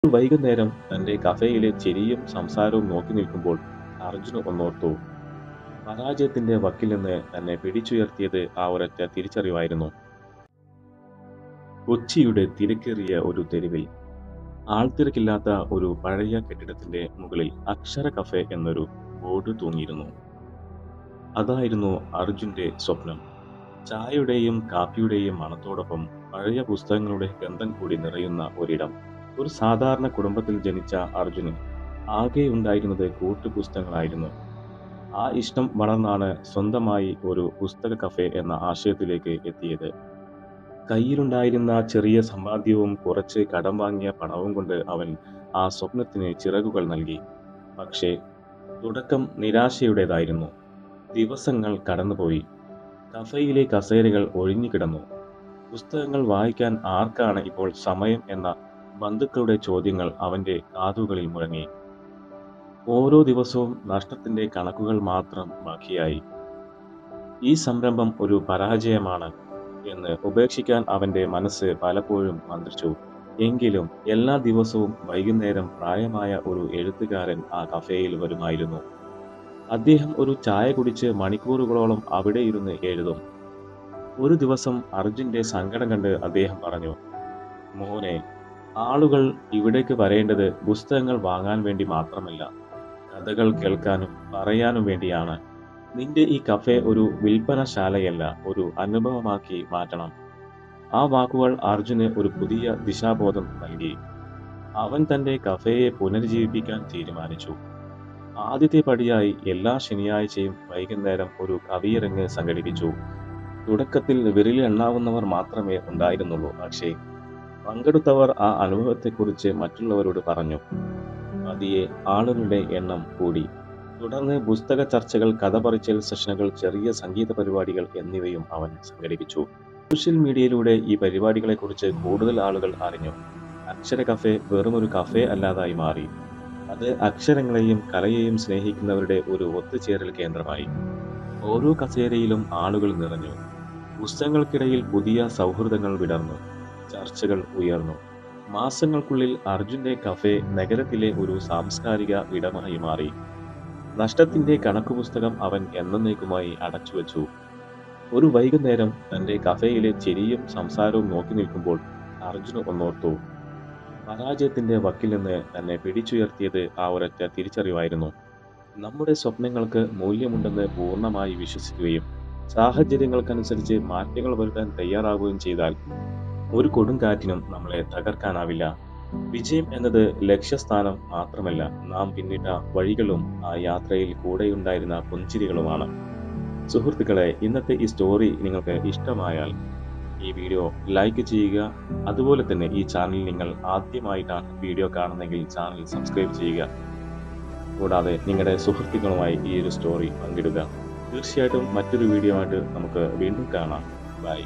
വൈകുന്നേരം തന്റെ കഫേയിലെ ചിരിയും സംസാരവും നോക്കി നിൽക്കുമ്പോൾ അർജുന് ഒന്നോർത്തു. പരാജയത്തിന്റെ വക്കിൽ നിന്ന് തന്നെ പിടിച്ചുയർത്തിയത് ആ ഒരൊറ്റ തിരിച്ചറിവായിരുന്നു. കൊച്ചിയുടെ തിരക്കേറിയ ഒരു തെരുവിൽ ആൾത്തിരക്കില്ലാത്ത ഒരു പഴയ കെട്ടിടത്തിന്റെ മുകളിൽ അക്ഷര കഫേ എന്നൊരു ബോർഡ് തൂങ്ങിയിരുന്നു. അതായിരുന്നു അർജുന്റെ സ്വപ്നം. ചായയുടെയും കാപ്പിയുടെയും മണത്തോടൊപ്പം പഴയ പുസ്തകങ്ങളുടെ ഗന്ധം കൂടി നിറയുന്ന ഒരിടം. ഒരു സാധാരണ കുടുംബത്തിൽ ജനിച്ച അർജുന് ആകെ ഉണ്ടായിരുന്നത് കൂട്ടുപുസ്തകങ്ങളായിരുന്നു. ആ ഇഷ്ടം വളർന്നാണ് സ്വന്തമായി ഒരു പുസ്തക കഫേ എന്ന ആശയത്തിലേക്ക് എത്തിയത്. കയ്യിലുണ്ടായിരുന്ന ചെറിയ സമ്പാദ്യവും കുറച്ച് കടം വാങ്ങിയ പണവും കൊണ്ട് അവൻ ആ സ്വപ്നത്തിന് ചിറകുകൾ നൽകി. പക്ഷേ തുടക്കം നിരാശയുടേതായിരുന്നു. ദിവസങ്ങൾ കടന്നുപോയി. കഫേയിലെ കസേരകൾ ഒഴിഞ്ഞുകിടന്നു. പുസ്തകങ്ങൾ വായിക്കാൻ ആർക്കാണ് ഇപ്പോൾ സമയം എന്ന ബന്ധുക്കളുടെ ചോദ്യങ്ങൾ അവന്റെ കാതുകളിൽ മുഴങ്ങി. ഓരോ ദിവസവും നഷ്ടത്തിന്റെ കണക്കുകൾ മാത്രം ബാക്കിയായി. ഈ സംരംഭം ഒരു പരാജയമാണ് എന്ന് ഉപേക്ഷിക്കാൻ അവന്റെ മനസ്സ് പലപ്പോഴും മന്ത്രിച്ചു. എങ്കിലും എല്ലാ ദിവസവും വൈകുന്നേരം പ്രായമായ ഒരു എഴുത്തുകാരൻ ആ കഫേയിൽ വരുമായിരുന്നു. അദ്ദേഹം ഒരു ചായ കുടിച്ച് മണിക്കൂറുകളോളം അവിടെ ഇരുന്ന് എഴുതും. ഒരു ദിവസം അർജുന്റെ സങ്കടം കണ്ട് അദ്ദേഹം പറഞ്ഞു, "മോനെ, ആളുകൾ ഇവിടേക്ക് വരേണ്ടത് പുസ്തകങ്ങൾ വാങ്ങാൻ വേണ്ടി മാത്രമല്ല, കഥകൾ കേൾക്കാനും പറയാനും വേണ്ടിയാണ്. നിന്റെ ഈ കഫേ ഒരു വിൽപ്പനശാലയല്ല, ഒരു അനുഭവമാക്കി മാറ്റണം." ആ വാക്കുകൾ അർജുന് ഒരു പുതിയ ദിശാബോധം നൽകി. അവൻ തന്റെ കഫേയെ പുനരുജ്ജീവിപ്പിക്കാൻ തീരുമാനിച്ചു. ആദ്യത്തെ പടിയായി എല്ലാ ശനിയാഴ്ചയും വൈകുന്നേരം ഒരു കവിയരങ്ങ് സംഘടിപ്പിച്ചു. തുടക്കത്തിൽ വിരലിലെണ്ണാവുന്നവർ മാത്രമേ ഉണ്ടായിരുന്നുള്ളൂ. പക്ഷേ പങ്കെടുത്തവർ ആ അനുഭവത്തെക്കുറിച്ച് മറ്റുള്ളവരോട് പറഞ്ഞു. പതിയെ ആളുകളുടെ എണ്ണം കൂടി. തുടർന്ന് പുസ്തക ചർച്ചകൾ, കഥ പറച്ചിൽ സെഷനുകൾ, ചെറിയ സംഗീത പരിപാടികൾ എന്നിവയും അവൻ സംഘടിപ്പിച്ചു. സോഷ്യൽ മീഡിയയിലൂടെ ഈ പരിപാടികളെക്കുറിച്ച് കൂടുതൽ ആളുകൾ അറിഞ്ഞു. അക്ഷര കഫേ വെറുമൊരു കഫേ അല്ലാതായി മാറി. അത് അക്ഷരങ്ങളെയും കലയെയും സ്നേഹിക്കുന്നവരുടെ ഒരു ഒത്തുചേരൽ കേന്ദ്രമായി. ഓരോ കസേരയിലും ആളുകൾ നിറഞ്ഞു. പുസ്തകങ്ങൾക്കിടയിൽ പുതിയ സൗഹൃദങ്ങൾ വിടർന്നു. ചർച്ചകൾ ഉയർന്നു. മാസങ്ങൾക്കുള്ളിൽ അർജുന്റെ കഫേ നഗരത്തിലെ ഒരു സാംസ്കാരിക ഇടമായി മാറി. നഷ്ടത്തിന്റെ കണക്കുപുസ്തകം അവൻ എന്നേക്കുമായി അടച്ചുവെച്ചു. ഒരു വൈകുന്നേരം തന്റെ കഫേയിലെ ചിരിയും സംസാരവും നോക്കി നിൽക്കുമ്പോൾ അർജുന് ഒന്നോർത്തു. പരാജയത്തിന്റെ വക്കിൽ നിന്ന് തന്നെ പിടിച്ചുയർത്തിയത് ആ ഒരൊറ്റ തിരിച്ചറിവായിരുന്നു. നമ്മുടെ സ്വപ്നങ്ങൾക്ക് മൂല്യമുണ്ടെന്ന് പൂർണ്ണമായി വിശ്വസിക്കുകയും സാഹചര്യങ്ങൾക്കനുസരിച്ച് മാറ്റങ്ങൾ വരുത്താൻ തയ്യാറാവുകയും ചെയ്താൽ ഒരു കൊടുങ്കാറ്റിനും നമ്മളെ തകർക്കാനാവില്ല. വിജയം എന്നത് ലക്ഷ്യസ്ഥാനം മാത്രമല്ല, നാം പിന്നിട്ട വഴികളും ആ യാത്രയിൽ കൂടെയുണ്ടായിരുന്ന പുഞ്ചിരികളുമാണ്. സുഹൃത്തുക്കളെ, ഇന്നത്തെ ഈ സ്റ്റോറി നിങ്ങൾക്ക് ഇഷ്ടമായാൽ ഈ വീഡിയോ ലൈക്ക് ചെയ്യുക. അതുപോലെ തന്നെ ഈ ചാനൽ നിങ്ങൾ ആദ്യമായിട്ടാണ് വീഡിയോ കാണുന്നതെങ്കിൽ ചാനൽ സബ്സ്ക്രൈബ് ചെയ്യുക. കൂടാതെ നിങ്ങളുടെ സുഹൃത്തുക്കളുമായി ഈ ഒരു സ്റ്റോറി പങ്കിടുക. തീർച്ചയായിട്ടും മറ്റൊരു വീഡിയോ ആയിട്ട് നമുക്ക് വീണ്ടും കാണാം. ബൈ.